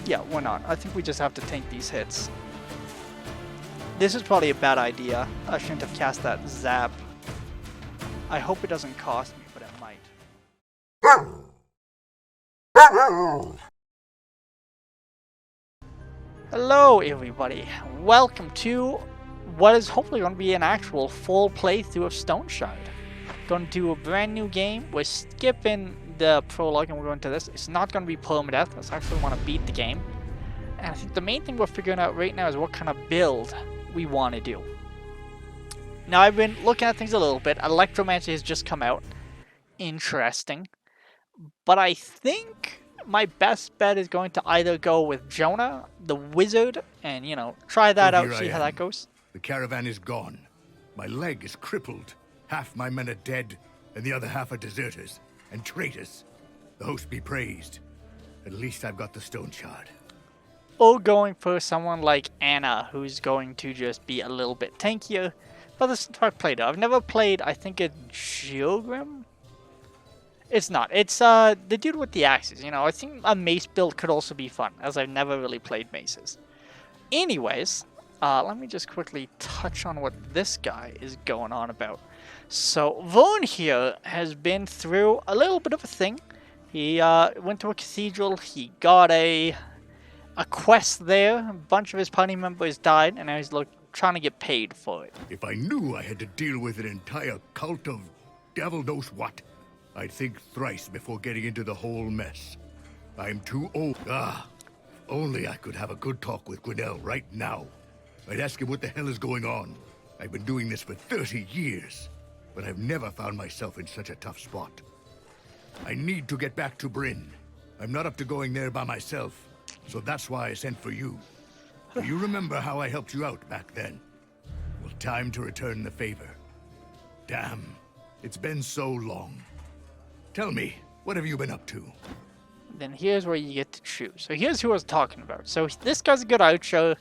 Yeah, why not? I think we just have to tank these hits. This is probably a bad idea. I shouldn't have cast that zap. I hope it doesn't cost me, but it might. Hello everybody, welcome to what is hopefully going to be an actual full playthrough of Stoneshard. Going to do a brand new game. We're skipping the prologue and we're going to this. It's not going to be permadeath. Let's actually want to beat the game. And I think the main thing we're figuring out right now is what kind of build we want to do. Now I've been looking at things a little bit. Electromancy has just come out. Interesting. But I think my best bet is going to either go with Jonna, the wizard, and, you know, try that out, see how that goes. The caravan is gone. My leg is crippled. Half my men are dead, and the other half are deserters and traitors. The host be praised. At least I've got the Stoneshard. Or going for someone like Anna, who's going to just be a little bit tankier. But this is what I've played. I've never played, I think, a Geogrim? It's not. It's the dude with the axes. You know, I think a mace build could also be fun, as I've never really played maces. Anyways, let me just quickly touch on what this guy is going on about. So, Vaughn here has been through a little bit of a thing. He went to a cathedral, he got a quest there, a bunch of his party members died, and now he's trying to get paid for it. If I knew I had to deal with an entire cult of devil knows what, I'd think thrice before getting into the whole mess. I'm too old. Only I could have a good talk with Grinnell right now. I'd ask him what the hell is going on. I've been doing this for 30 years, but I've never found myself in such a tough spot. I need to get back to Bryn. I'm not up to going there by myself, so that's why I sent for you. Do you remember how I helped you out back then? Well, time to return the favor. Damn, it's been so long. Tell me, what have you been up to? Then here's where you get to choose. So here's who I was talking about. So this guy's a good outro.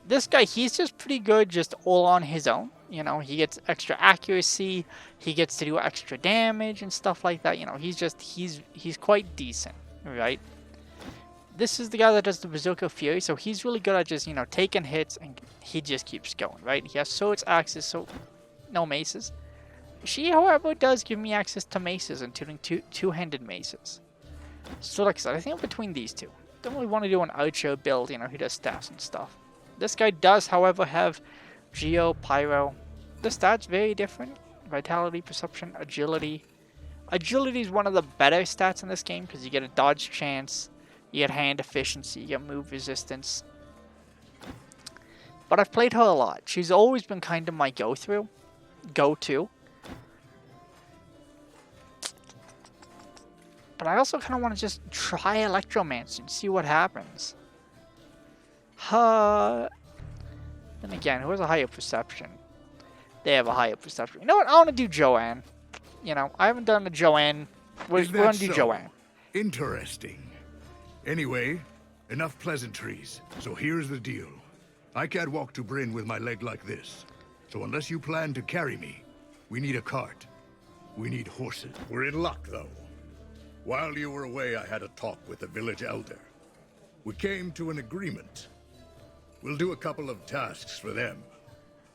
This guy, he's just pretty good just all on his own. You know, he gets extra accuracy. He gets to do extra damage and stuff like that. You know, he's quite decent, right? This is the guy that does the Berserker Fury. So he's really good at just, you know, taking hits and he just keeps going, right? He has swords, axes, so no maces. She, however, does give me access to maces, including two-handed maces. So like I said, I think I'm between these two. Don't really want to do an outro build, you know, he does staffs and stuff. This guy does, however, have Geo, Pyro. The stats very different. Vitality, Perception, Agility. Agility is one of the better stats in this game because you get a dodge chance, you get hand efficiency, you get move resistance. But I've played her a lot. She's always been kind of my go-to. But I also kind of want to just try Electromancy and see what happens. Then again, who has a higher perception? They have a higher perception. You know what? I want to do Joanne. You know, I haven't done a Joanne. We're going to do Joanne. Interesting. Anyway, enough pleasantries. So here's the deal. I can't walk to Bryn with my leg like this. So unless you plan to carry me, we need a cart. We need horses. We're in luck, though. While you were away, I had a talk with the village elder. We came to an agreement. We'll do a couple of tasks for them,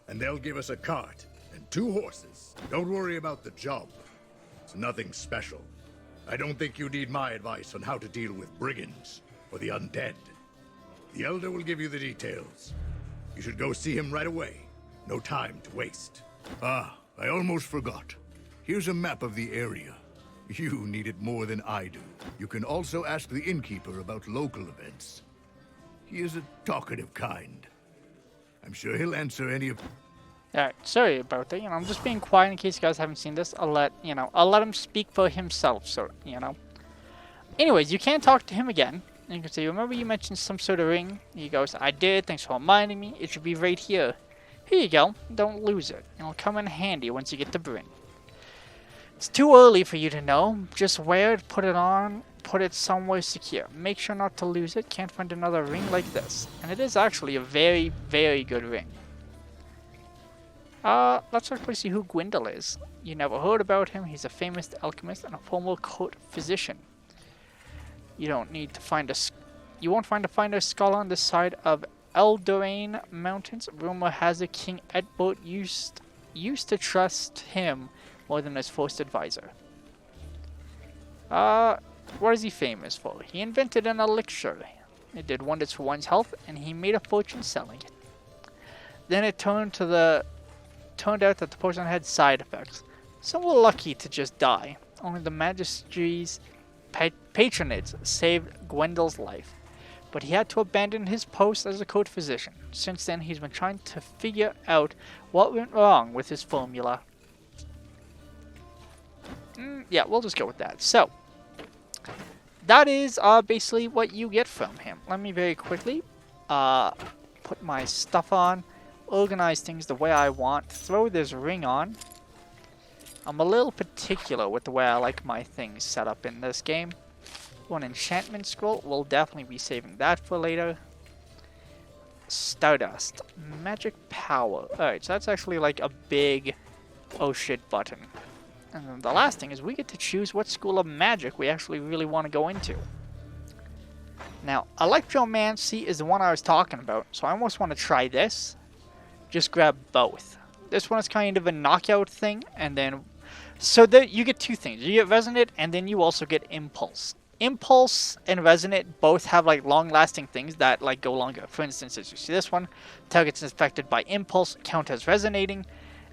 and they'll give us a cart and 2 horses. Don't worry about the job. It's nothing special. I don't think you need my advice on how to deal with brigands or the undead. The elder will give you the details. You should go see him right away. No time to waste. I almost forgot. Here's a map of the area. You need it more than I do. You can also ask the innkeeper about local events. He is a talkative kind. I'm sure he'll answer any of... Alright, sorry about that. You know, I'm just being quiet in case you guys haven't seen this. I'll let him speak for himself, so, you know. Anyways, you can talk to him again. And you can say, remember you mentioned some sort of ring? He goes, I did, thanks for reminding me. It should be right here. Here you go. Don't lose it. It'll come in handy once you get to Bryn. It's too early for you to know. Just wear it, put it on, put it somewhere secure. Make sure not to lose it. Can't find another ring like this. And it is actually a very, very good ring. Let's actually see who Gwendol is. You never heard about him. He's a famous alchemist and a former court physician. You don't need to find You won't find a finer scholar on the side of Eldorain Mountains. Rumor has it King Edward used to trust him more than his first advisor. What is he famous for? He invented an elixir. It did wonders for one's health, and he made a fortune selling it. Then it turned out that the potion had side effects. Some were lucky to just die. Only the Majesty's patronage saved Gwendel's life. But he had to abandon his post as a court physician. Since then, he's been trying to figure out what went wrong with his formula. Yeah, we'll just go with that. So, that is basically what you get from him. Let me very quickly put my stuff on, organize things the way I want, throw this ring on. I'm a little particular with the way I like my things set up in this game. One enchantment scroll, we'll definitely be saving that for later. Stardust, magic power. Alright, so that's actually like a big oh shit button. And then the last thing is we get to choose what school of magic we actually really want to go into. Now, Electromancy is the one I was talking about, so I almost want to try this. Just grab both. This one is kind of a knockout thing, and then... So you get two things. You get Resonate, and then you also get Impulse. Impulse and Resonate both have like long-lasting things that like go longer. For instance, as you see this one, targets affected by Impulse count as resonating,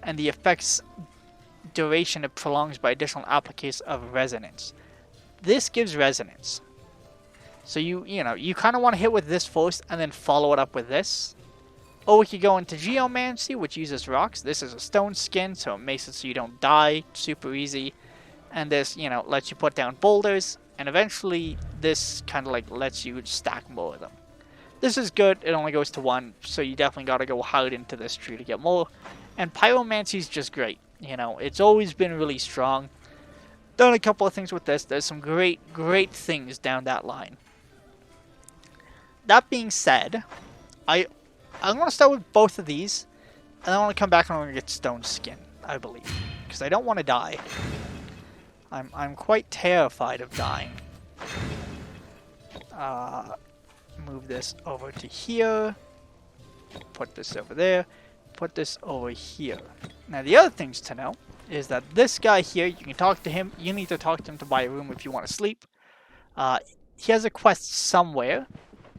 and the effects duration it prolongs by additional applications of Resonance. This gives Resonance. So you kind of want to hit with this first and then follow it up with this. Or we could go into Geomancy, which uses rocks. This is a stone skin, so it makes it so you don't die super easy. And this, lets you put down boulders. And eventually, this kind of like lets you stack more of them. This is good. It only goes to 1, so you definitely got to go hard into this tree to get more. And Pyromancy is just great. It's always been really strong. Done a couple of things with this. There's some great, great things down that line. That being said, I'm going to start with both of these, and I want to come back and I'm going to get Stone Skin, I believe, because I don't want to die. I'm quite terrified of dying. Move this over to here. Put this over there. Put this over here. Now, the other things to know is that this guy here, you can talk to him. You need to talk to him to buy a room if you want to sleep. He has a quest somewhere.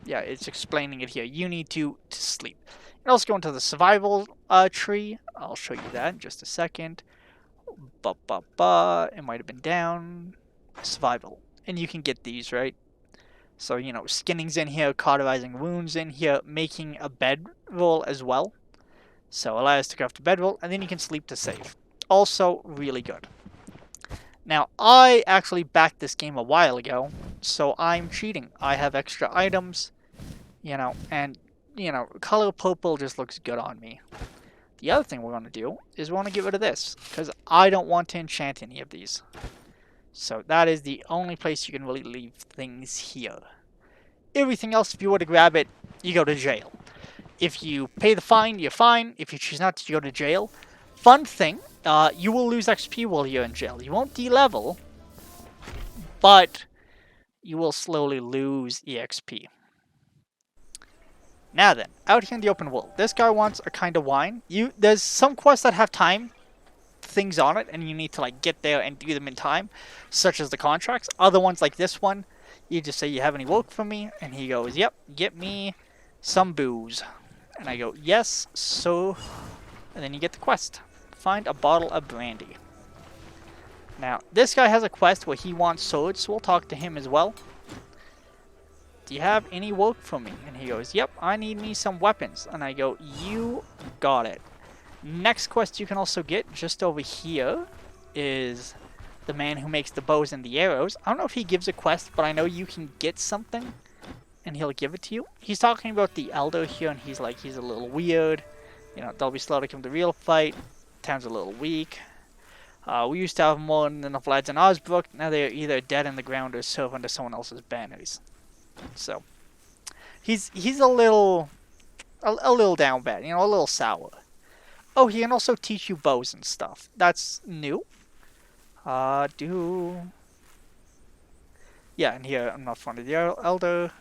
Yeah, it's explaining it here. You need to sleep. And also go into the survival tree. I'll show you that in just a second. It might have been down. Survival. And you can get these, right? So, skinning's in here, cauterizing wounds in here, making a bedroll as well. So, allow us to craft a bedroll, and then you can sleep to save. Also, really good. Now, I actually backed this game a while ago, so I'm cheating. I have extra items, and, color purple just looks good on me. The other thing we're going to do is we want to get rid of this, because I don't want to enchant any of these. So that is the only place you can really leave things here. Everything else, if you were to grab it, you go to jail. If you pay the fine, you're fine. If you choose not to, you go to jail. Fun thing, you will lose XP while you're in jail. You won't de-level, but you will slowly lose EXP. Now then, out here in the open world, this guy wants a kind of wine. There's some quests that have time things on it, and you need to get there and do them in time, such as the contracts. Other ones like this one, you just say, you have any work for me? And he goes, yep, get me some booze. And I go, yes, so... And then you get the quest. Find a bottle of brandy. Now, this guy has a quest where he wants swords, so we'll talk to him as well. Do you have any work for me? And he goes, yep, I need me some weapons. And I go, you got it. Next quest you can also get, just over here, is the man who makes the bows and the arrows. I don't know if he gives a quest, but I know you can get something, and he'll give it to you. He's talking about the Elder here, and he's a little weird. They'll be slow to come to real fight. Town's a little weak. We used to have more than enough lads in Osbrook. Now they're either dead in the ground or serve under someone else's banners. So, he's a little down bad, a little sour. Oh, he can also teach you bows and stuff. That's new. Yeah, and here I'm not fond of the Elder.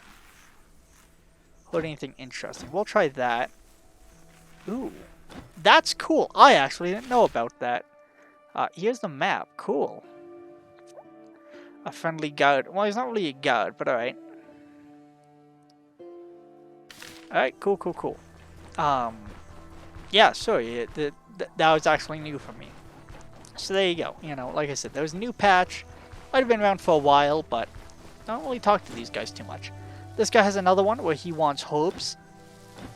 Put anything interesting. We'll try that. Ooh, that's cool. I actually didn't know about that. Here's the map. Cool. A friendly guard. Well, he's not really a guard, but alright. Alright, cool, cool, cool. Yeah, sorry, that was actually new for me. So there you go. You know, like I said, there was a new patch. Might have been around for a while, but I don't really talk to these guys too much. This guy has another one where he wants hopes.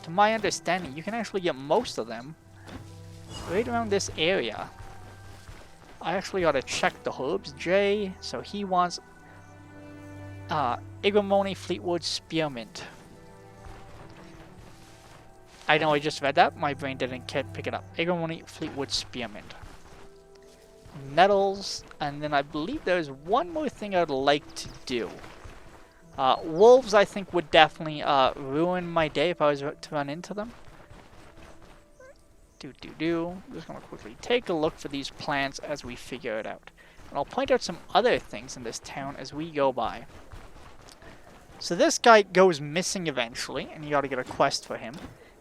To my understanding, you can actually get most of them right around this area. I actually gotta check the hopes. Jay, so he wants Igramoni Fleetwood Spearmint. I know I just read that. My brain didn't pick it up. Igramoni Fleetwood Spearmint. Nettles, and then I believe there's one more thing I'd like to do. Wolves, I think, would definitely ruin my day if I was to run into them. I'm just going to quickly take a look for these plants as we figure it out. And I'll point out some other things in this town as we go by. So this guy goes missing eventually, and you got to get a quest for him.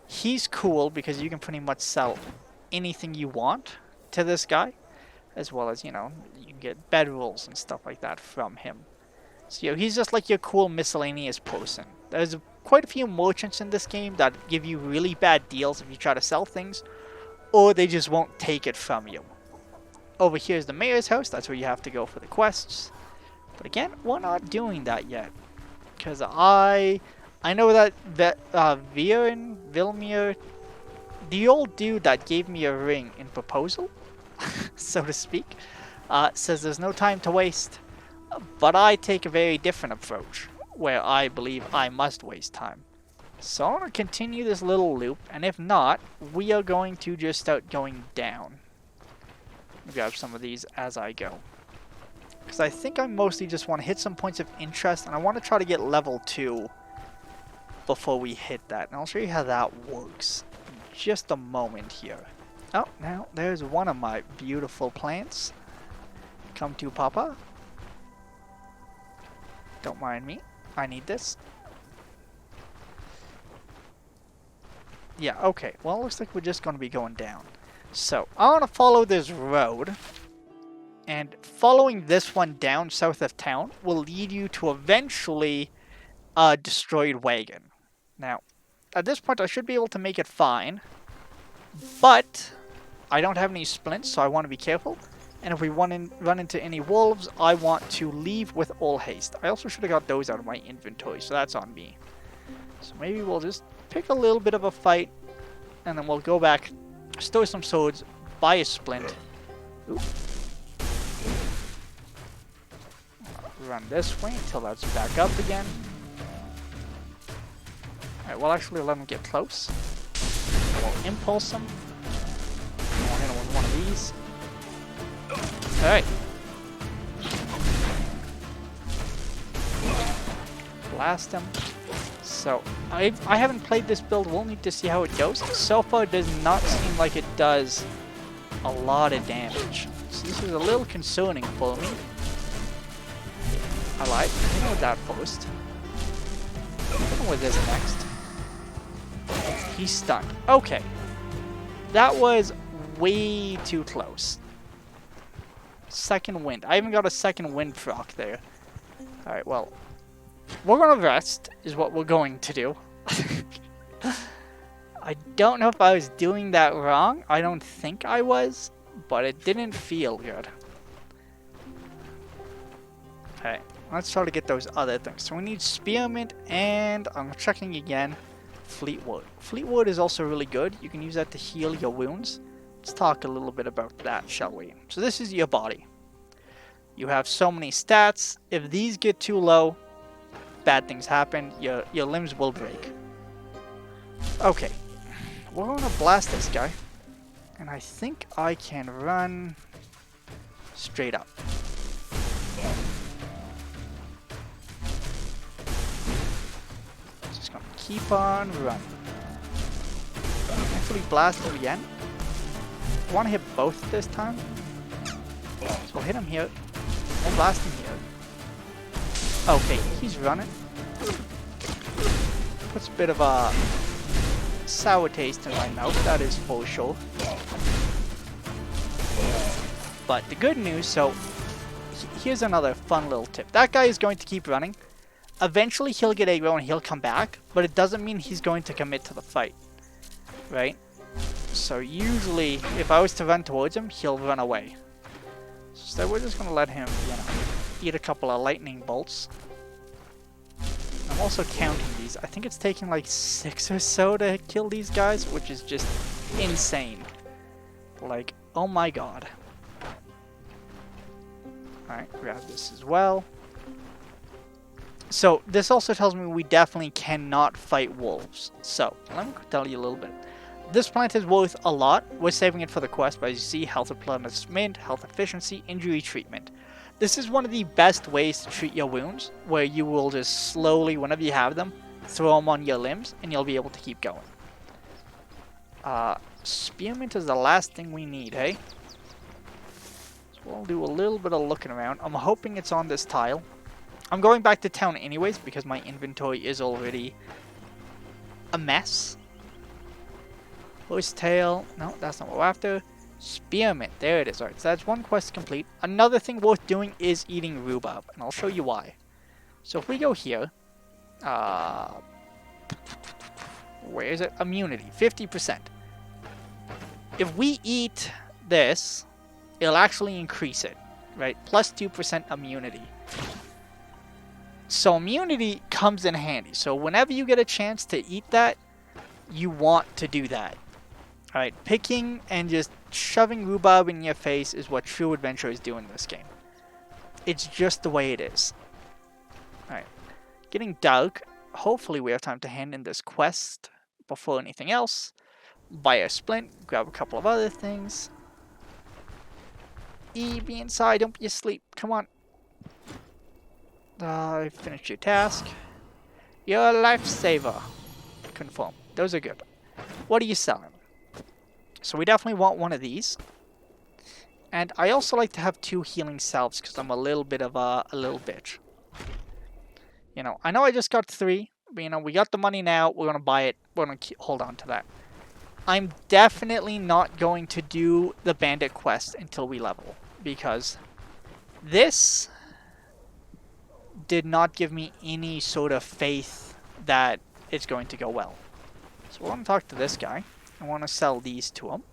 He's cool because you can pretty much sell anything you want to this guy. As well as, you know, you can get bedrolls and stuff like that from him. So, you know, he's just like your cool miscellaneous person. There's quite a few merchants in this game that give you really bad deals if you try to sell things. Or they just won't take it from you. Over here is the mayor's house. That's where you have to go for the quests. But again, we're not doing that yet. Because I know that Vilmir, the old dude that gave me a ring in proposal, so to speak, says there's no time to waste. But I take a very different approach, where I believe I must waste time. So I'm going to continue this little loop, and if not, we are going to just start going down. Grab some of these as I go. Because I think I mostly just want to hit some points of interest, and I want to try to get level 2 before we hit that. And I'll show you how that works in just a moment here. Oh, now there's one of my beautiful plants. Come to Papa. Don't mind me. I need this. Yeah, okay. Well, it looks like we're just going to be going down. So, I want to follow this road. And following this one down south of town will lead you to eventually a destroyed wagon. Now, at this point I should be able to make it fine. But I don't have any splints, so I want to be careful. And if we run into any wolves, I want to leave with all haste. I also should have got those out of my inventory, so that's on me. So maybe we'll just pick a little bit of a fight, and then we'll go back, store some swords, buy a splint. Ooh. Run this way until that's back up again. Alright, we'll actually let him get close. We'll impulse him. We'll hit him with one of these. Alright. Blast him. So, I haven't played this build. We'll need to see how it goes. So far, it does not seem like it does a lot of damage. So this is a little concerning for me. I like. I know that first. I don't know what this next. He's stunned. Okay. That was way too close. Second wind. I even got a second wind proc there. Alright, well. We're gonna rest, is what we're going to do. I don't know if I was doing that wrong. I don't think I was. But it didn't feel good. Alright. Let's try to get those other things. So we need Spearmint and I'm checking again. Fleetwood. Fleetwood is also really good. You can use that to heal your wounds. Let's talk a little bit about that, shall we? So this is your body. You have so many stats. If these get too low, bad things happen. Your limbs will break. Okay. We're going to blast this guy. And I think I can run straight up. Just going to keep on running. Actually blast him again. I want to hit both this time. So we'll hit him here. And blast him here. Okay, he's running. Put puts a bit of a sour taste in my mouth, that is for sure. But the good news, so here's another fun little tip. That guy is going to keep running. Eventually he'll get aggro and he'll come back, but it doesn't mean he's going to commit to the fight, right? So usually, if I was to run towards him, he'll run away. So we're just going to let him, you know, eat a couple of lightning bolts. I'm also counting these. I think it's taking like 6 or so to kill these guys, which is just insane. Like, oh my god. Alright, grab this as well. So, this also tells me we definitely cannot fight wolves. So, let me tell you a little bit. This plant is worth a lot. We're saving it for the quest, but as you see, health replenishment, health efficiency, injury treatment. This is one of the best ways to treat your wounds, where you will just slowly, whenever you have them, throw them on your limbs, and you'll be able to keep going. Spearmint is the last thing we need, hey? So we'll do a little bit of looking around. I'm hoping it's on this tile. I'm going back to town anyways, because my inventory is already a mess. Horsetail. No, that's not what we're after. Spearmint. There it is. Alright, so that's one quest complete. Another thing worth doing is eating rhubarb, and I'll show you why. So if we go here, where is it? Immunity, 50%. If we eat this, it'll actually increase it, right? Plus 2% immunity. So immunity comes in handy. So whenever you get a chance to eat that, you want to do that. Alright, picking and just shoving rhubarb in your face is what true adventurers do in this game. It's just the way it is. Alright, getting dark. Hopefully we have time to hand in this quest before anything else. Buy a splint, grab a couple of other things. Be inside, don't be asleep, come on. Finished your task. You're a lifesaver. Confirm. Those are good. What are you selling? So we definitely want one of these. And I also like to have 2 healing salves because I'm a little bit of a little bitch. You know I just got 3, but you know, we got the money now. We're going to buy it. We're going to hold on to that. I'm definitely not going to do the bandit quest until we level, because this did not give me any sort of faith that it's going to go well. So we're going to talk to this guy. I want to sell these to him.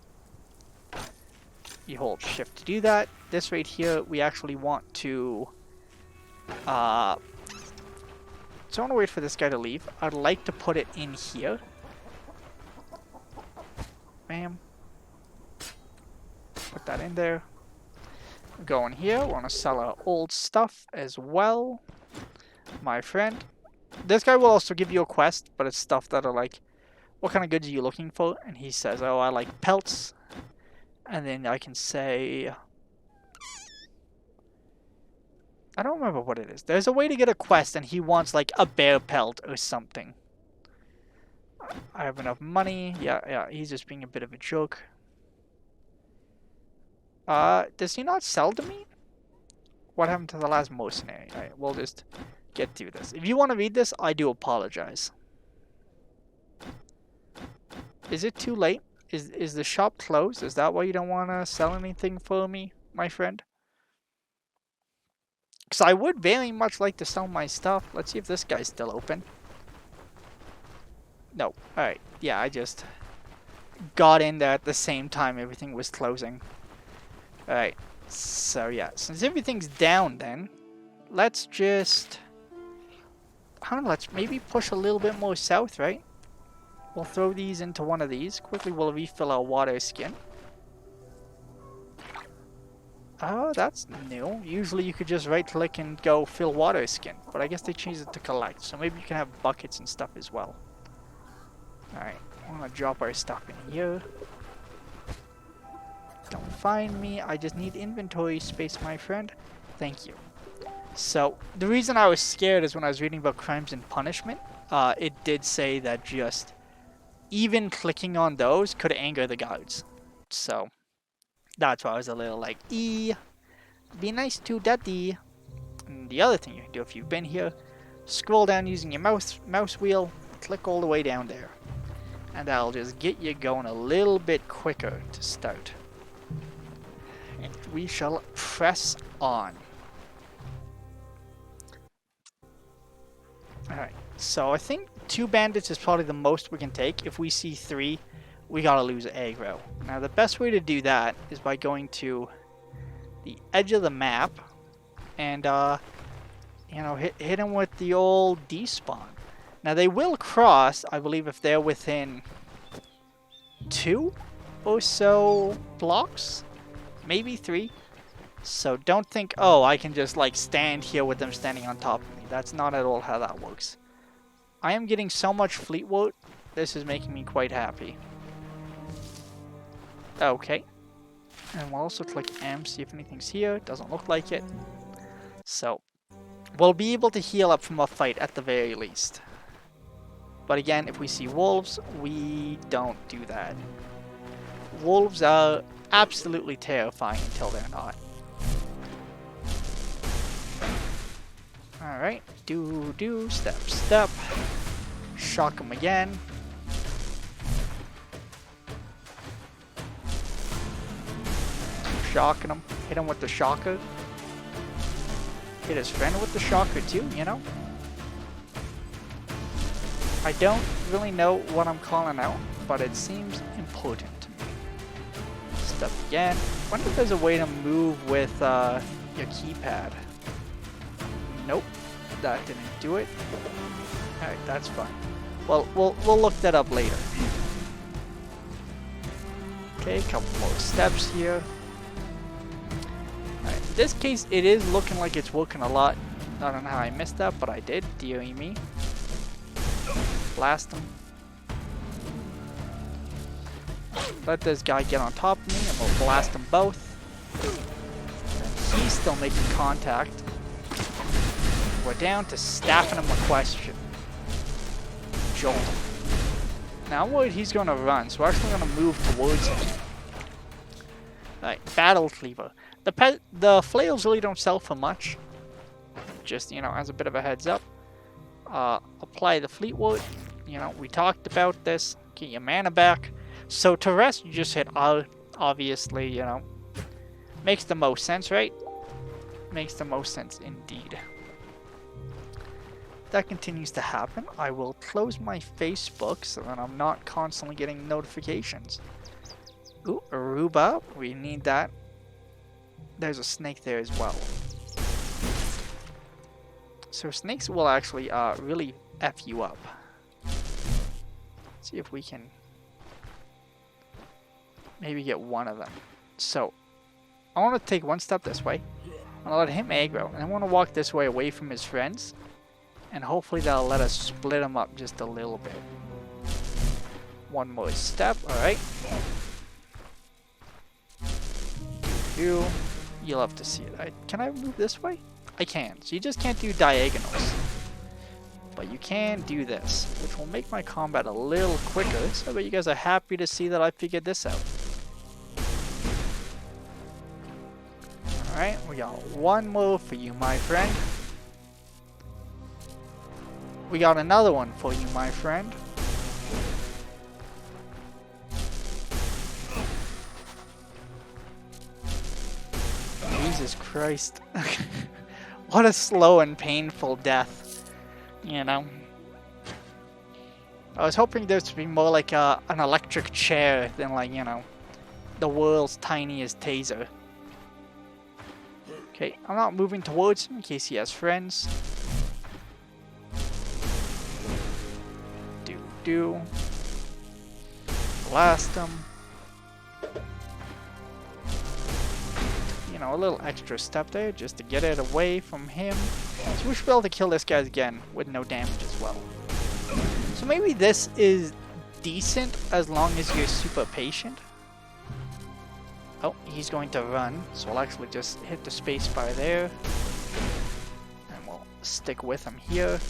You hold shift to do that. This right here, we actually want to... so I want to wait for this guy to leave. I'd like to put it in here. Bam. Put that in there. Go in here. We want to sell our old stuff as well. My friend. This guy will also give you a quest, but it's stuff that are like, what kind of goods are you looking for? And he says, oh, I like pelts. And then I can say... I don't remember what it is. There's a way to get a quest and he wants like a bear pelt or something. I have enough money. Yeah, he's just being a bit of a joke. Does he not sell to me? What happened to the last mercenary? Alright, we'll just get through this. If you want to read this, I do apologize. Is it too late? Is the shop closed? Is that why you don't want to sell anything for me, my friend? Because I would very much like to sell my stuff. Let's see if this guy's still open. No. Alright. Yeah, I just got in there at the same time everything was closing. Alright. So, yeah. Since everything's down then, let's just... I don't know, let's maybe push a little bit more south, right? We'll throw these into one of these. Quickly, we'll refill our water skin. Oh, that's new. Usually you could just right-click and go fill water skin. But I guess they changed it to collect. So maybe you can have buckets and stuff as well. Alright, I'm gonna drop our stuff in here. Don't find me. I just need inventory space, my friend. Thank you. So, the reason I was scared is when I was reading about crimes and punishment, it did say that just even clicking on those could anger the guards. So, that's why I was a little like, be nice to daddy. And the other thing you can do if you've been here, scroll down using your mouse wheel, click all the way down there. And that'll just get you going a little bit quicker to start. And we shall press on. Alright, so I think 2 bandits is probably the most we can take. If we see 3, we gotta lose aggro. Now the best way to do that is by going to the edge of the map and you know, hit them with the old despawn. Now they will cross, I believe, if they're within 2 or so blocks, maybe 3. So don't think, oh, I can just like stand here with them standing on top of me. That's not at all how that works. I am getting so much fleet wood. This is making me quite happy. Okay. And we'll also click M, see if anything's here. Doesn't look like it. So, we'll be able to heal up from a fight at the very least. But again, if we see wolves, we don't do that. Wolves are absolutely terrifying until they're not. Alright, do, step. Shock him again. Shocking him. Hit him with the shocker. Hit his friend with the shocker too, you know? I don't really know what I'm calling out, but it seems important to me. Step again. I wonder if there's a way to move with your keypad. Nope, that didn't do it. Alright, that's fine. Well, we'll look that up later. Okay, a couple more steps here. Alright, in this case, it is looking like it's working a lot. I don't know how I missed that, but I did. Dearie me. Blast him. Let this guy get on top of me, and we'll blast them both. And he's still making contact. We're down to staffing him a question. Jolt him. Now I'm worried he's going to run, so we're actually going to move towards him. Alright, Battle Cleaver. The flails really don't sell for much. Just, you know, as a bit of a heads up. Apply the Fleetwood. You know, we talked about this. Get your mana back. So to rest, you just hit R. Obviously, you know. Makes the most sense, right? Makes the most sense indeed. That continues to happen, I will close my Facebook so that I'm not constantly getting notifications. Ooh, Aruba, we need that. There's a snake there as well. So snakes will actually really F you up. Let's see if we can maybe get one of them. So, I want to take one step this way. I'm going to let him aggro, and I want to walk this way away from his friends. And hopefully that'll let us split them up just a little bit. One more step, alright. You'll have to see it. Can I move this way? I can. So you just can't do diagonals. But you can do this, which will make my combat a little quicker. So I bet you guys are happy to see that I figured this out. Alright, we got one more for you, my friend. We got another one for you, my friend. Jesus Christ. What a slow and painful death. You know? I was hoping this would be more like an electric chair than like, you know, the world's tiniest taser. Okay, I'm not moving towards him in case he has friends. Blast him. You know, a little extra step there just to get it away from him. So we should be able to kill this guy again with no damage as well. So maybe this is decent as long as you're super patient. Oh, he's going to run, so I'll actually just hit the space bar there. And we'll stick with him here.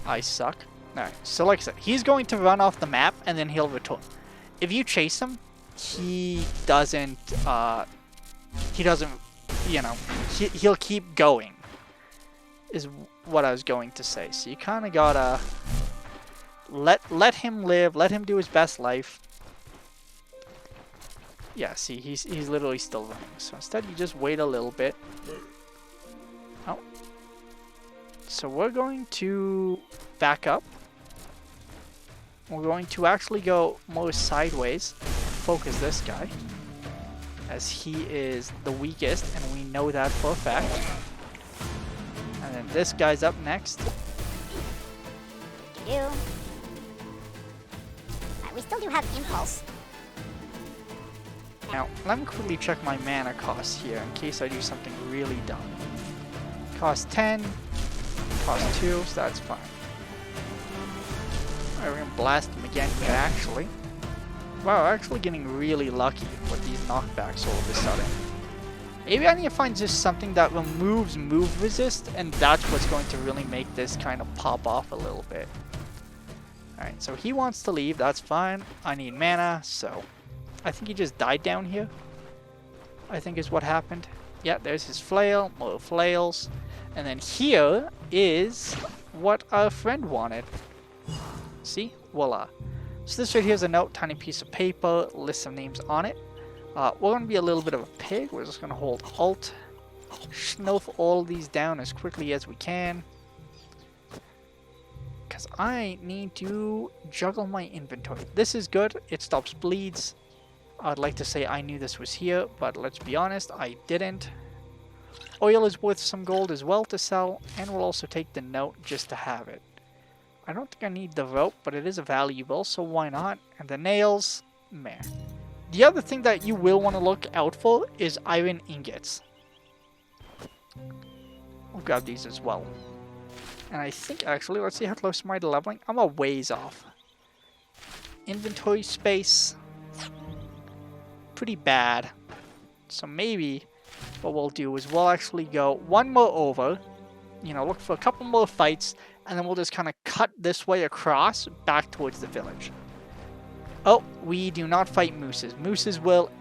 I suck. Alright, so like I said, he's going to run off the map and then he'll return. If you chase him, he doesn't, you know, he'll keep going, is what I was going to say. So you kind of gotta let him live. Let him do his best life. Yeah, see, he's literally still running. So instead, you just wait a little bit. Oh. So we're going to back up. We're going to actually go more sideways. Focus this guy, as he is the weakest, and we know that for a fact. And then this guy's up next. We still do have impulse. Now, let me quickly check my mana cost here in case I do something really dumb. Cost 10, cost 2, so that's fine. Alright, we're gonna blast him again here, actually. Wow, we're actually getting really lucky with these knockbacks all of a sudden. Maybe I need to find just something that removes move resist, and that's what's going to really make this kind of pop off a little bit. Alright, so he wants to leave, that's fine. I need mana, so I think he just died down here, I think is what happened. Yeah, there's his flail, more flails. And then here is what our friend wanted. See? Voila. So this right here is a note, tiny piece of paper, list of names on it. We're going to be a little bit of a pig. We're just going to hold Alt. Snuff all these down as quickly as we can. Because I need to juggle my inventory. This is good. It stops bleeds. I'd like to say I knew this was here, but let's be honest, I didn't. Oil is worth some gold as well to sell, and we'll also take the note just to have it. I don't think I need the rope, but it is valuable, so why not? And the nails, meh. The other thing that you will want to look out for is iron ingots. We'll grab these as well. And I think, actually, let's see how close am I to leveling. I'm a ways off. Inventory space. Pretty bad. So maybe what we'll do is we'll actually go one more over. You know, look for a couple more fights. And then we'll just kind of cut this way across back towards the village. Oh, we do not fight mooses. Mooses will...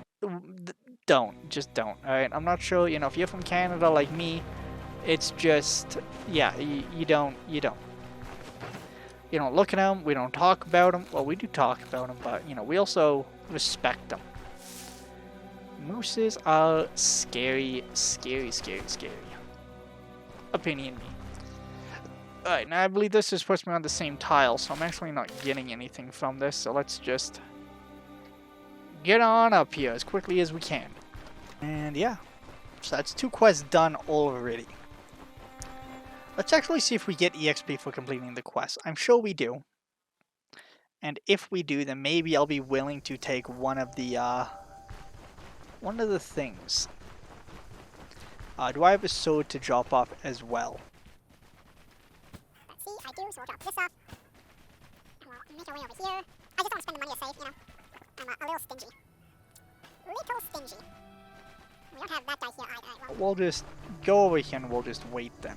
Don't. Just don't. Alright, I'm not sure, you know, if you're from Canada like me, it's just... Yeah, you don't. You don't look at them. We don't talk about them. Well, we do talk about them, but, you know, we also respect them. Mooses are scary, scary, scary, scary. Opinion me. Alright, now I believe this is supposed to be on the same tile, so I'm actually not getting anything from this, so let's just get on up here as quickly as we can. And yeah, so that's 2 quests done already. Let's actually see if we get EXP for completing the quest. I'm sure we do. And if we do, then maybe I'll be willing to take one of the things. Do I have a sword to drop off as well? Let's see, I do, so we'll drop this off. And we'll make our way over here. I just don't want to spend the money to save, you know. I'm a little stingy. Little stingy. We don't have that guy here either. We'll just go over here and we'll just wait then.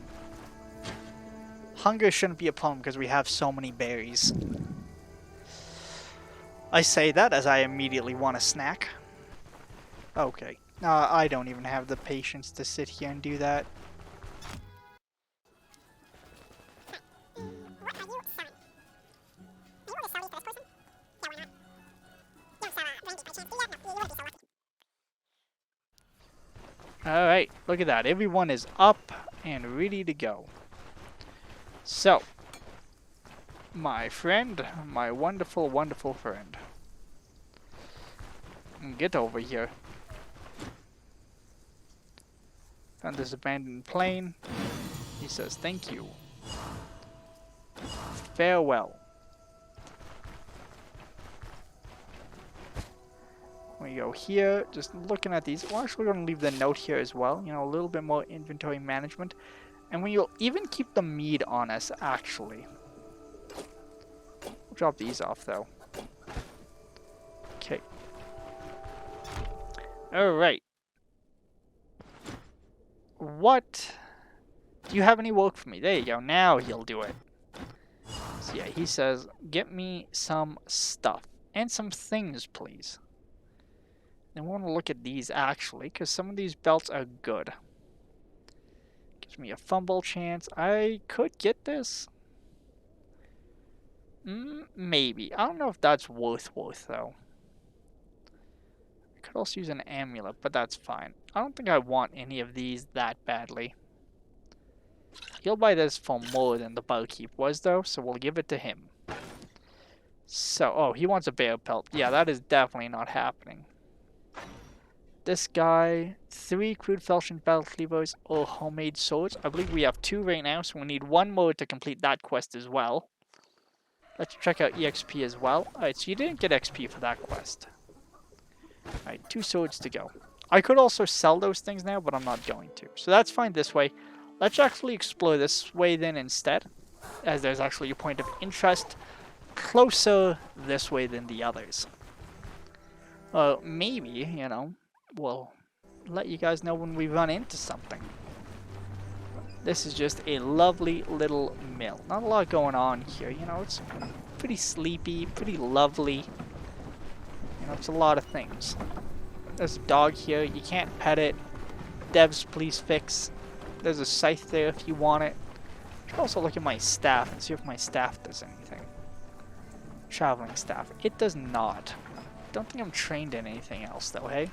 Hunger shouldn't be a problem because we have so many berries. I say that as I immediately want a snack. Okay. I don't even have the patience to sit here and do that. What are you selling? Do you want to sell these to this person? Yeah, why not? You don't sell brandy by chance, do you? No, you wouldn't be so lucky. Alright, look at that. Everyone is up and ready to go. So, my friend, my wonderful, wonderful friend. Get over here. Found this abandoned plane. He says, thank you. Farewell. We go here, just looking at these. We're actually going to leave the note here as well. You know, a little bit more inventory management. And we'll even keep the mead on us, actually. We'll drop these off, though. Okay. Alright. What? Do you have any work for me? There you go. Now he'll do it. So yeah, he says, get me some stuff. And some things, please. And we want to look at these, actually, because some of these belts are good. Gives me a fumble chance. I could get this. Maybe. I don't know if that's worth though. I could also use an amulet, but that's fine. I don't think I want any of these that badly. He'll buy this for more than the barkeep was though, so we'll give it to him. So, oh, he wants a bear pelt. Yeah, that is definitely not happening. This guy, 3 crude falchion battle cleavers or homemade swords. I believe we have 2 right now, so we need 1 more to complete that quest as well. Let's check out EXP as well. Alright, so you didn't get XP for that quest. Alright, 2 swords to go. I could also sell those things now, but I'm not going to. So that's fine this way. Let's actually explore this way then instead, as there's actually a point of interest closer this way than the others. Maybe, you know, we'll let you guys know when we run into something. This is just a lovely little mill. Not a lot going on here, you know, it's pretty sleepy, pretty lovely. You know, it's a lot of things. There's a dog here, you can't pet it. Devs, please fix. There's a scythe there if you want it. I should also look at my staff and see if my staff does anything. Traveling staff. It does not. Don't think I'm trained in anything else though, hey?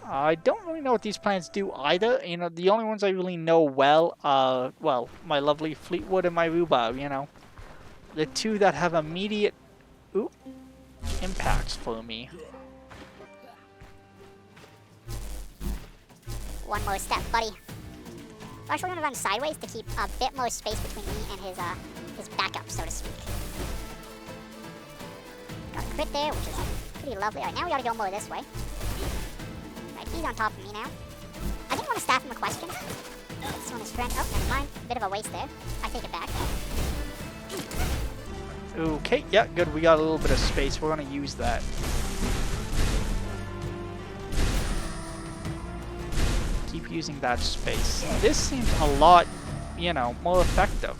I don't really know what these plants do either. You know, the only ones I really know well are, well, my lovely Fleetwood and my rhubarb, you know. The 2 that have immediate impacts for me. One more step, buddy. Actually, I'm gonna run sideways to keep a bit more space between me and his backup, so to speak. Got a crit there, which is pretty lovely. Alright, now we gotta go more this way. Alright, he's on top of me now. I didn't want to staff him a question. This one is strength. Oh, never mind. Bit of a waste there. I take it back. Okay, yeah, good. We got a little bit of space. We're gonna use that. Keep using that space. This seems a lot, you know, more effective.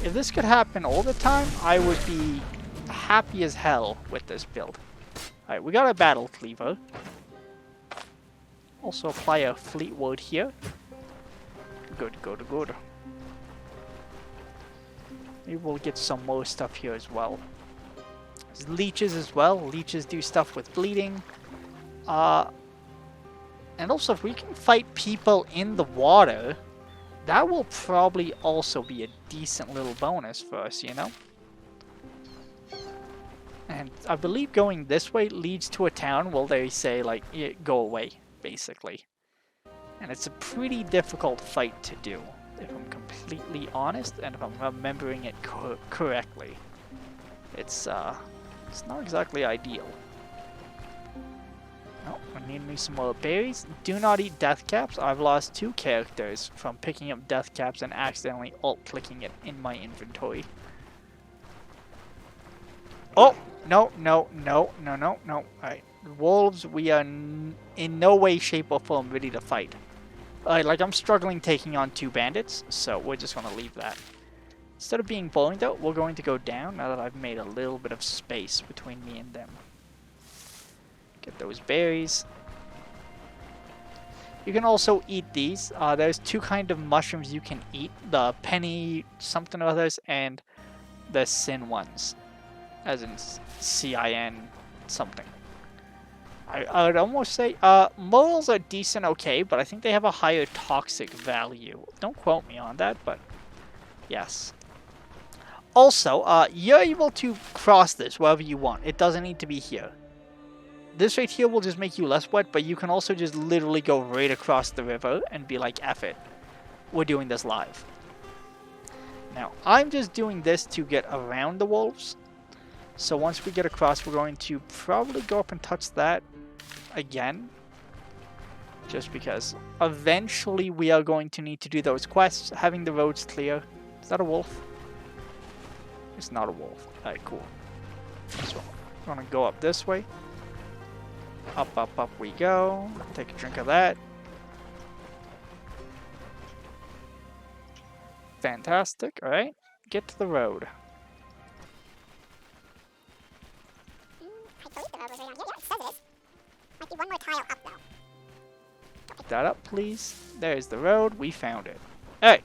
If this could happen all the time, I would be happy as hell with this build. Alright, we got a battle cleaver. Also apply a Fleetwood here. Good, good, good. Maybe we'll get some more stuff here as well. There's leeches as well. Leeches do stuff with bleeding. And also, if we can fight people in the water, that will probably also be a decent little bonus for us, you know? And I believe going this way leads to a town where they say, like, yeah, go away, basically. And it's a pretty difficult fight to do, if I'm completely honest, and if I'm remembering it correctly. It's not exactly ideal. Oh, I need me some more berries. Do not eat death caps. I've lost 2 characters from picking up death caps and accidentally alt-clicking it in my inventory. Oh! No, no, no, no, no, no. Alright. Wolves, we are in no way, shape, or form ready to fight. Alright, like, I'm struggling taking on 2 bandits, so we're just gonna leave that. Instead of being boring, though, we're going to go down now that I've made a little bit of space between me and them. Get those berries. You can also eat these. There's 2 kind of mushrooms you can eat. The penny something or others and the sin ones. As in CIN something. I would almost say morals are decent okay, but I think they have a higher toxic value. Don't quote me on that, but yes. Also, you're able to cross this wherever you want. It doesn't need to be here. This right here will just make you less wet, but you can also just literally go right across the river and be like, F it. We're doing this live. Now, I'm just doing this to get around the wolves. So once we get across, we're going to probably go up and touch that again. Just because eventually we are going to need to do those quests. Having the roads clear. Is that a wolf? It's not a wolf. Alright, cool. So, we're going to go up this way. Up, up, up we go. Take a drink of that. Fantastic. Alright. Get to the road. I believe the road was right on here. Yeah, it says it is. Might be one more tile up, though. Pick that up, please. There's the road. We found it. Alright.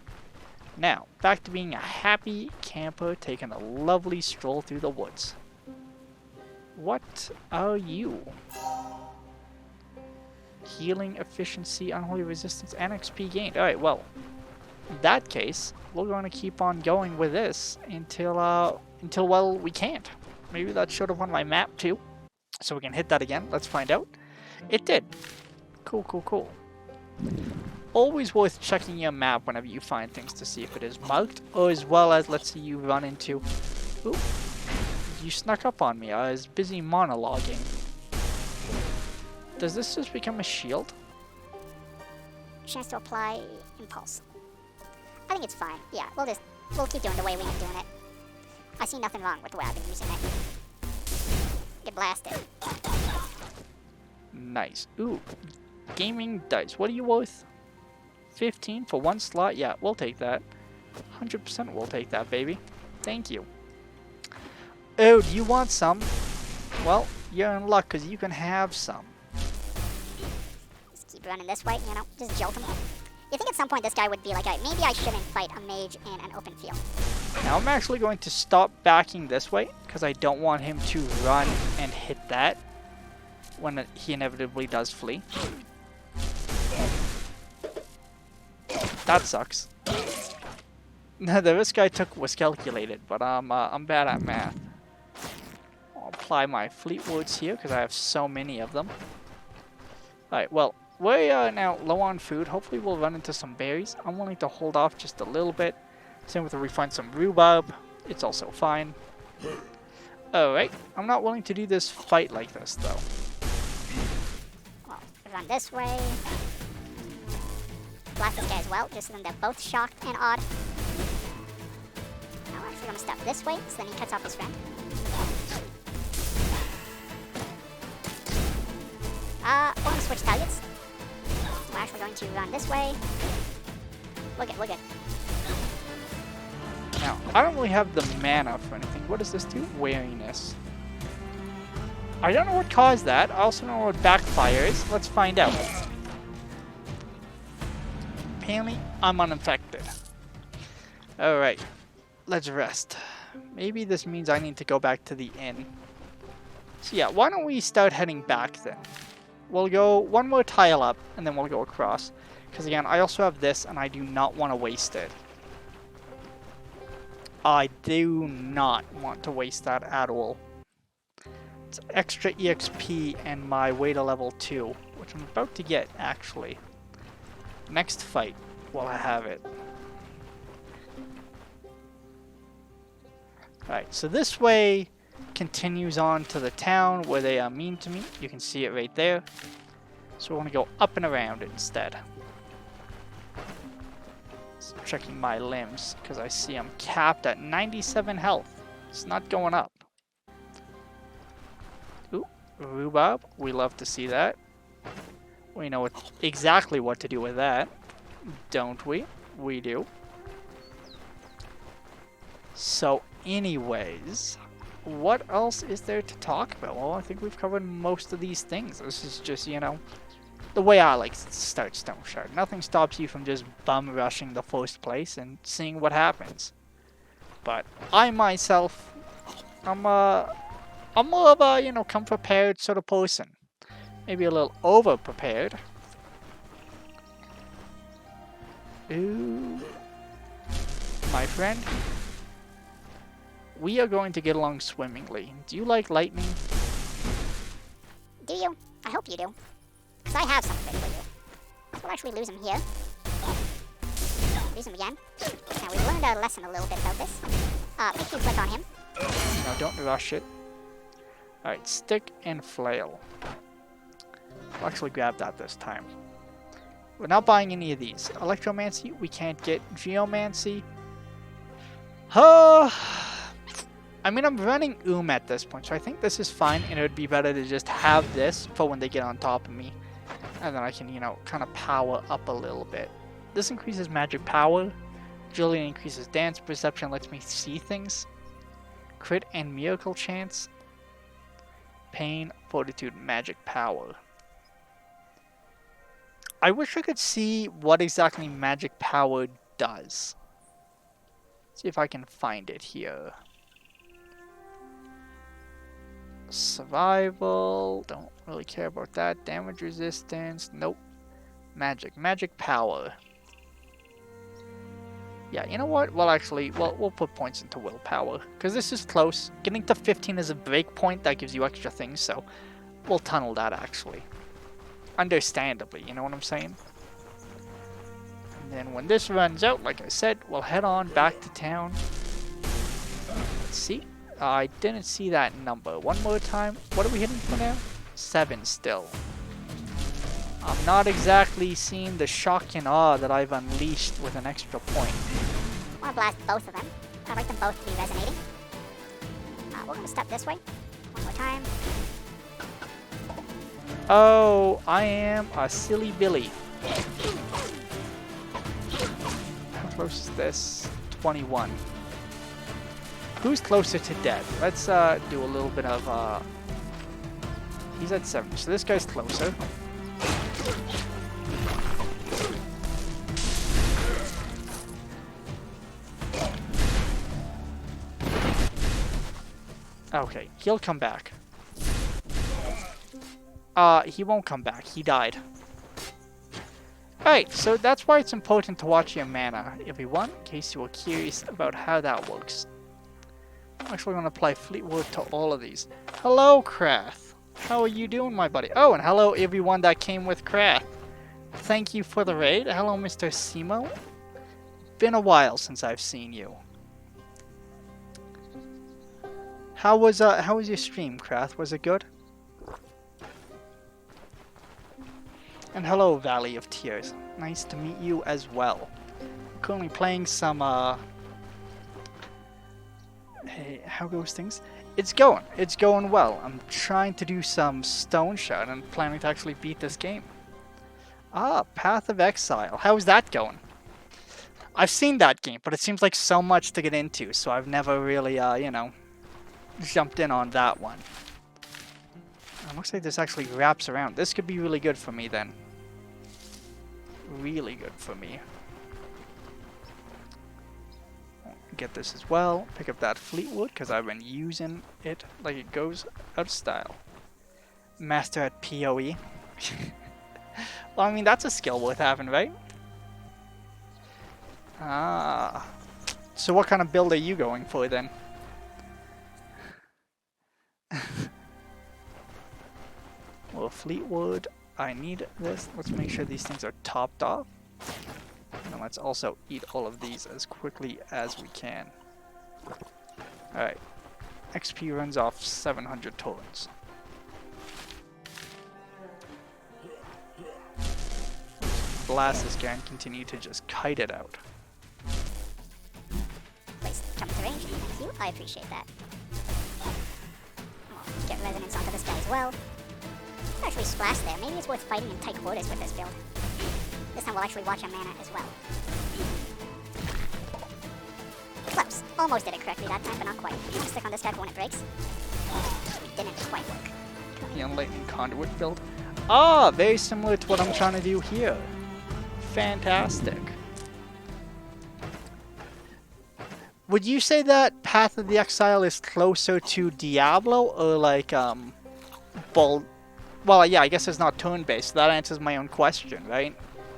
Now, back to being a happy camper taking a lovely stroll through the woods. What are you? Healing, efficiency, unholy resistance, and XP gained. Alright, well, in that case, we're going to keep on going with this until, well, we can't. Maybe that showed up on my map too. So we can hit that again. Let's find out. It did. Cool, cool, cool. Always worth checking your map whenever you find things to see if it is marked, or as well as, let's say you run into... Ooh, you snuck up on me. I was busy monologuing. Does this just become a shield? Chance to apply impulse. I think it's fine. Yeah, we'll keep doing the way we've been doing it. I see nothing wrong with the way I've been using it. Get blasted. Nice. Ooh, gaming dice. What are you worth? 15 for one slot? Yeah, we'll take that. 100% we'll take that, baby. Thank you. Oh, do you want some? Well, you're in luck because you can have some. Just keep running this way, you know, just jolt him. You think at some point this guy would be like, alright, maybe I shouldn't fight a mage in an open field. Now I'm actually going to stop backing this way because I don't want him to run and hit that when he inevitably does flee. That sucks. The risk I took was calculated, but I'm bad at math. I'll apply my fleet words here because I have so many of them. Alright, well, we're now low on food. Hopefully we'll run into some berries. I'm willing to hold off just a little bit. Same with if we find some rhubarb. It's also fine. Alright, I'm not willing to do this fight like this, though. Well, run this way. Blast this guy as well, just so then they're both shocked and odd. Now we're actually gonna stop this way, so then he cuts off his friend. We're gonna switch targets. We're actually going to run this way. We're good, we're good. Now, I don't really have the mana for anything. What does this do? Wariness. I don't know what caused that. I also don't know what backfire is. Let's find out. Apparently, I'm uninfected. Alright. Let's rest. Maybe this means I need to go back to the inn. So yeah, why don't we start heading back then? We'll go one more tile up, and then we'll go across. Because again, I also have this, and I do not want to waste it. I do not want to waste that at all. It's extra EXP and my way to level 2, which I'm about to get, actually. Next fight, while I have it. Alright, so this way continues on to the town where they are mean to me. You can see it right there. So we're going to go up and around instead. Just checking my limbs, because I see I'm capped at 97 health. It's not going up. Ooh, rhubarb. We love to see that. We know exactly what to do with that, don't we? We do. So anyways, what else is there to talk about? Well, I think we've covered most of these things. This is just, you know, the way I like to start Stoneshard. Nothing stops you from just bum rushing the first place and seeing what happens. But I myself, I'm more of a, you know, come prepared sort of person. Maybe a little over-prepared. Ooh. My friend. We are going to get along swimmingly. Do you like lightning? Do you? I hope you do. Because I have something for you. We'll actually lose him here. Lose him again. Now, we've learned our lesson a little bit about this. Make sure you click on him. No, don't rush it. Alright, stick and flail. I'll actually grab that this time. We're not buying any of these. Electromancy, we can't get. Geomancy. I mean, I'm running at this point, so I think this is fine, and it would be better to just have this for when they get on top of me. And then I can, you know, kind of power up a little bit. This increases magic power. Agility increases dance. Perception lets me see things. Crit and miracle chance. Pain, fortitude, magic power. I wish I could see what exactly magic power does. See if I can find it here. Survival. Don't really care about that. Damage resistance. Nope. Magic. Magic power. Yeah, you know what? Well, actually, we'll put points into willpower. Because this is close. Getting to 15 is a break point. That gives you extra things, so we'll tunnel that, actually. Understandably, you know what I'm saying? And then when this runs out, like I said, we'll head on back to town. Let's see. I didn't see that number. One more time. What are we hitting for now? 7 still. I'm not exactly seeing the shock and awe that I've unleashed with an extra point. I want to blast both of them. I'd like them both to be resonating. We're going to step this way. One more time. Oh, I am a silly Billy. How close is this? 21. Who's closer to dead? Let's do a little bit of he's at 7, so this guy's closer. Okay, he'll come back. He won't come back. He died. Alright, so that's why it's important to watch your mana, everyone, in case you were curious about how that works. I'm actually going to apply Fleetwood to all of these. Hello, Krath. How are you doing, my buddy? Oh, and hello, everyone that came with Krath. Thank you for the raid. Hello, Mr. Simo. Been a while since I've seen you. How was your stream, Krath? Was it good? And hello, Valley of Tears. Nice to meet you as well. I'm currently playing some, Hey, how goes things? It's going well. I'm trying to do some Stoneshard and planning to actually beat this game. Ah, Path of Exile. How's that going? I've seen that game, but it seems like so much to get into, so I've never really, you know, jumped in on that one. It looks like this actually wraps around. This could be really good for me then. Really good for me. Get this as well. Pick up that Fleetwood because I've been using it like it goes out of style. Master at PoE. Well, I mean, that's a skill worth having, right? Ah. So what kind of build are you going for then? Well, Fleetwood, I need this. Let's make sure these things are topped off. And let's also eat all of these as quickly as we can. Alright. XP runs off 700 turns. Blast this guy and continue to just kite it out. Please jump to range. Thank you. I appreciate that. I'll get resonance onto this guy as well. Actually splash there. Maybe it's worth fighting in tight quarters with this build. This time we'll actually watch our mana as well. Close. Almost did it correctly that time, but not quite. I'll stick on this guy for when it breaks. It didn't quite work. The Unlightning Conduit build. Ah, very similar to what I'm trying to do here. Fantastic. Would you say that Path of the Exile is closer to Diablo or like Well, yeah, I guess it's not turn-based. That answers my own question, right?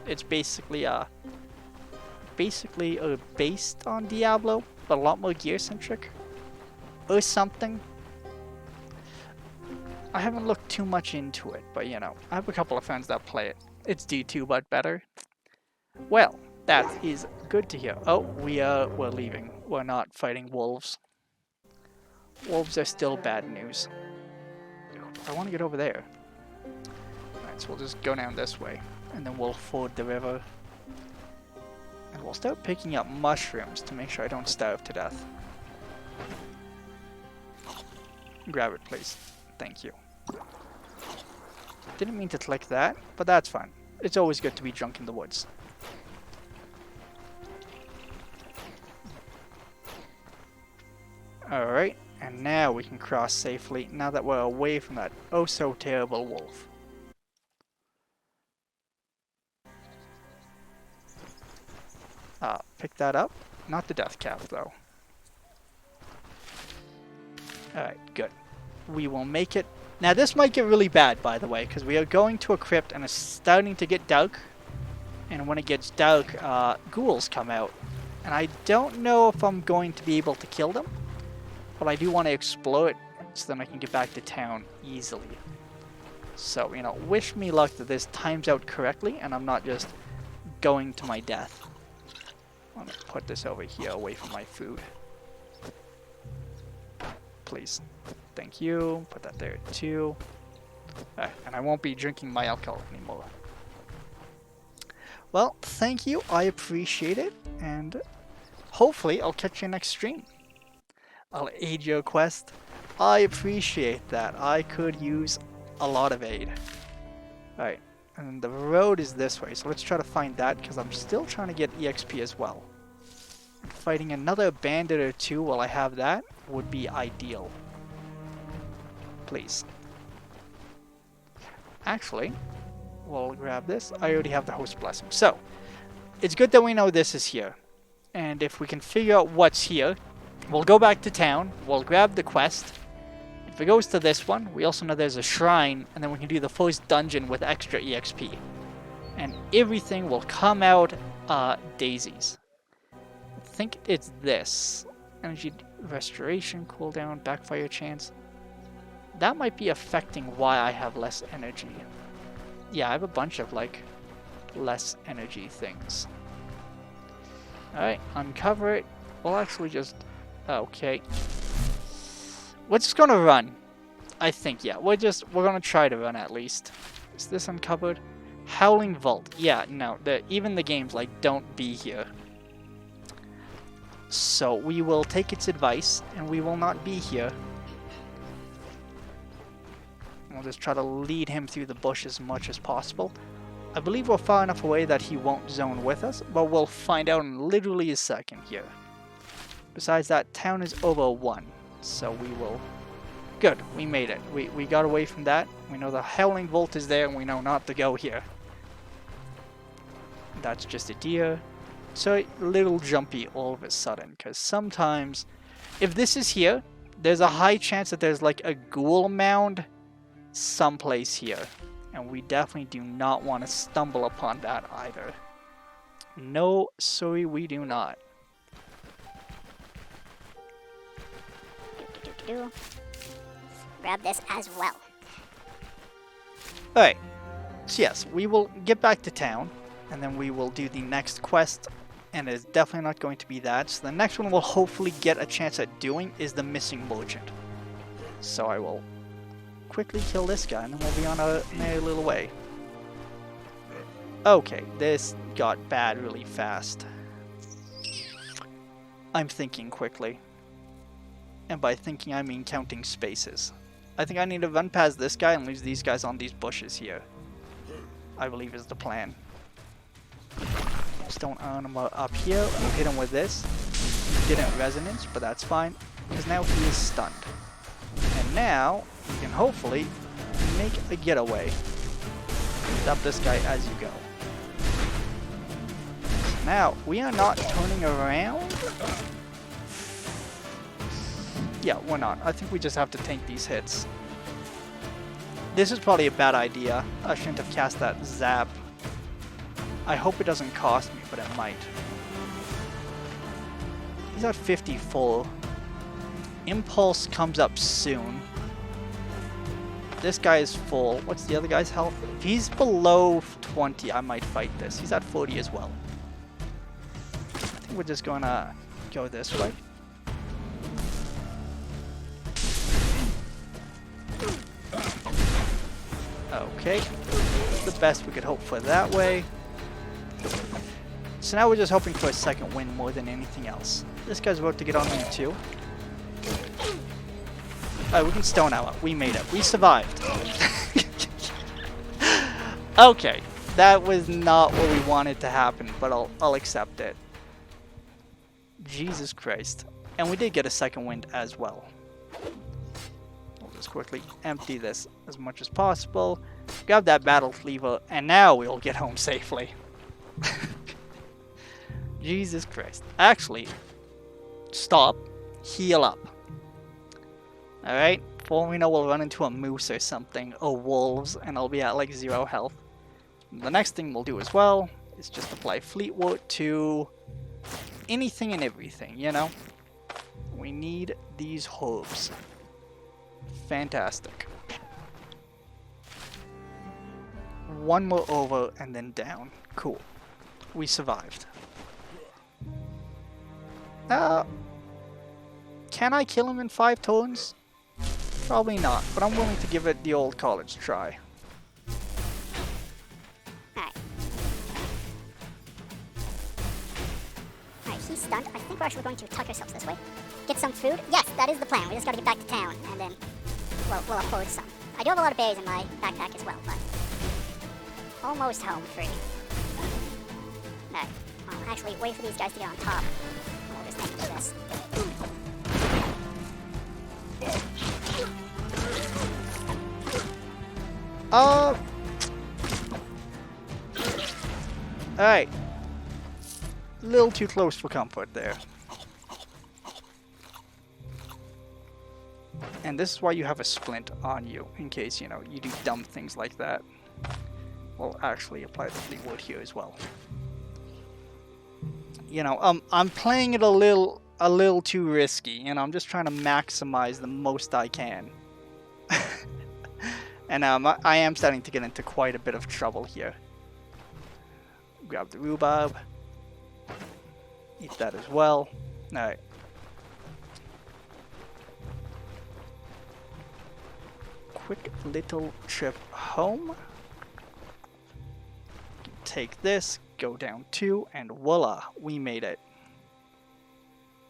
It's basically based on Diablo, but a lot more gear-centric or something. I haven't looked too much into it, but you know, I have a couple of friends that play it. It's D2 but better. Well, that is good to hear. Oh, we're leaving. We're not fighting wolves. Wolves are still bad news. I want to get over there. Alright, so we'll just go down this way, and then we'll ford the river. And we'll start picking up mushrooms to make sure I don't starve to death. Grab it, please. Thank you. Didn't mean to click that, but that's fine. It's always good to be drunk in the woods. Alright, and now we can cross safely now that we're away from that oh so terrible wolf. Pick that up. Not the death cap, though. Alright, good. We will make it. Now, this might get really bad, by the way, because we are going to a crypt and it's starting to get dark. And when it gets dark, ghouls come out. And I don't know if I'm going to be able to kill them. But I do want to explode it so then I can get back to town easily. So, you know, wish me luck that this times out correctly and I'm not just going to my death. I'm going to put this over here away from my food. Please. Thank you. Put that there too. And I won't be drinking my alcohol anymore. Well, thank you. I appreciate it. And hopefully I'll catch you next stream. I'll aid your quest. I appreciate that. I could use a lot of aid. Alright. And the road is this way. So let's try to find that because I'm still trying to get EXP as well. Fighting another bandit or two while I have that would be ideal. Please. Actually, we'll grab this. I already have the host blessing. So, it's good that we know this is here. And if we can figure out what's here, we'll go back to town. We'll grab the quest. If it goes to this one, we also know there's a shrine. And then we can do the first dungeon with extra EXP. And everything will come out daisies. I think it's this. Energy restoration, cooldown, backfire chance. That might be affecting why I have less energy. Yeah, I have a bunch of, like, less energy things. Alright, uncover it. We'll actually just... Okay. We're just gonna run. I think, yeah. We're gonna try to run at least. Is this uncovered? Howling Vault. Yeah, no. Even the game's like, don't be here. So, we will take its advice, and we will not be here. We'll just try to lead him through the bush as much as possible. I believe we're far enough away that he won't zone with us, but we'll find out in literally a second here. Besides that, town is over 1, so we will... Good, we made it. We got away from that. We know the Howling Vault is there, and we know not to go here. That's just a deer. So a little jumpy all of a sudden, because sometimes, if this is here, there's a high chance that there's like a ghoul mound someplace here. And we definitely do not want to stumble upon that either. No, sorry, we do not. Grab this as well. Alright, so yes, we will get back to town, and then we will do the next quest, and it's definitely not going to be that. So the next one we'll hopefully get a chance at doing is the missing merchant. So I will quickly kill this guy, and then we'll be on a merry little way. Okay, this got bad really fast. I'm thinking quickly. And by thinking, I mean counting spaces. I think I need to run past this guy and leave these guys on these bushes here. I believe is the plan. Stone armor up here. We'll hit him with this. Didn't resonance, but that's fine. Because now he is stunned. And now, we can hopefully make a getaway. Stop this guy as you go. So now, we are not turning around. Yeah, we're not. I think we just have to tank these hits. This is probably a bad idea. I shouldn't have cast that zap. I hope it doesn't cost me, but it might. He's at 54. Impulse comes up soon. This guy is full. What's the other guy's health? If he's below 20, I might fight this. He's at 40 as well. I think we're just gonna go this way. Okay, the best we could hope for that way. So now we're just hoping for a second win more than anything else. This guy's about to get on me too. Alright, we can stone out. We made it. We survived. Okay, that was not what we wanted to happen, but I'll accept it. Jesus Christ. And we did get a second wind as well. We'll just quickly empty this as much as possible. Grab that battle cleaver, and now we'll get home safely. Jesus Christ. Actually, stop. Heal up. Alright? Before we know, we'll run into a moose or something, or wolves, and I'll be at like 0 health. The next thing we'll do as well is just apply Fleetwood to anything and everything, you know? We need these hooves. Fantastic. One more over and then down. Cool. We survived. Can I kill him in 5 turns? Probably not, but I'm willing to give it the old college try. Alright. Alright, he's stunned. I think we're actually going to tuck ourselves this way. Get some food. Yes, that is the plan. We just gotta get back to town, and then we'll upload some. I do have a lot of berries in my backpack as well, but almost home free. No. I'll actually wait for these guys to get on top. We'll just handle this. Alright. A little too close for comfort there. And this is why you have a splint on you, in case, you know, you do dumb things like that. We'll actually apply the Fleetwood here as well. You know, I'm playing it a little too risky, you know, I'm just trying to maximize the most I can. And I am starting to get into quite a bit of trouble here. Grab the rhubarb. Eat that as well. Alright. Quick little trip home. Take this, go down 2, and voila, we made it.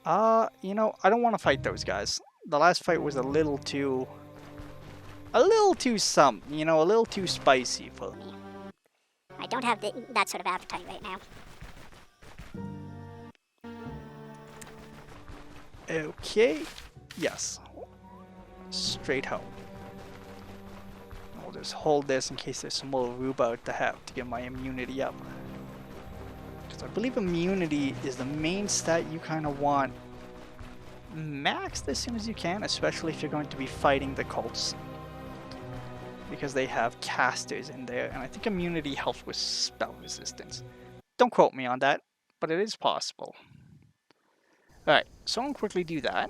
You know, I don't want to fight those guys. The last fight was a little too something, you know, a little too spicy for me. I don't have that sort of appetite right now. Okay, yes. Straight home. I'll just hold this in case there's some more rhubarb to have to get my immunity up. Because I believe immunity is the main stat you kind of want maxed as soon as you can, especially if you're going to be fighting the cults. Because they have casters in there, and I think immunity helps with spell resistance. Don't quote me on that, but it is possible. Alright, so I'll quickly do that.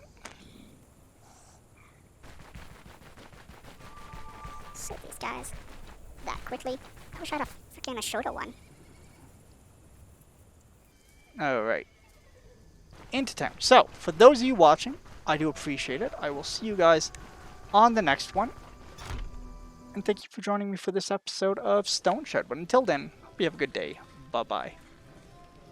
So these guys that quickly. I wish I had a freaking Ashoda one. Alright. Into town. So, for those of you watching, I do appreciate it. I will see you guys on the next one. And thank you for joining me for this episode of Stoneshard. But until then, hope you have a good day. Bye-bye.